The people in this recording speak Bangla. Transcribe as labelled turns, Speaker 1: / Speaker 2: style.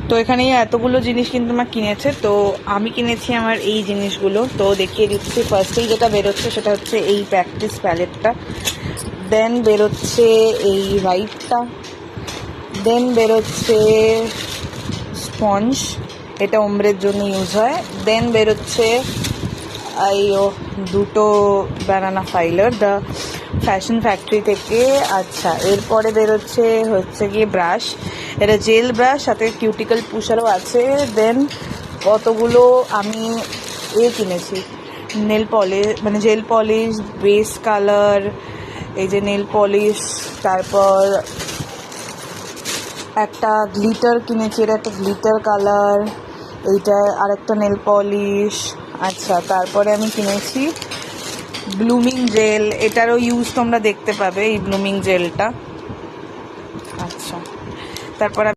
Speaker 1: তো এখানে এতগুলো জিনিস কিন্তু আমার কিনেছে, তো আমি কিনেছি আমার এই জিনিসগুলো। তো দেখিয়ে দিচ্ছি। ফার্স্টেই যেটা বেরোচ্ছে সেটা হচ্ছে এই প্র্যাকটিস প্যালেটটা, দেন বেরোচ্ছে এই হোয়াইটটা, দেন বেরোচ্ছে স্পঞ্জ, এটা ওমব্রের জন্য ইউজ হয়, দেন বেরোচ্ছে দুটো banana filer the fashion factory থেকে। আচ্ছা, এরপরে বেরোচ্ছে হচ্ছে গিয়ে ব্রাশ, এটা জেল ব্রাশ, সাথে কিউটিক্যাল পুশারও আছে। দেন কতগুলো আমি কিনেছি, নেল পলিশ, মানে জেল পলিশ, বেস কালার, এই যে নেল পলিশ, তারপর একটা গ্লিটার কিনেছি, এটা একটা গ্লিটার কালার, এইটা আর একটা নেল পলিশ। আচ্ছা, তারপরে আমি কিনেছি ব্লুমিং জেল, এটারও ইউজ তোমরা দেখতে পাবে, এই ব্লুমিং জেলটা। আচ্ছা, তারপর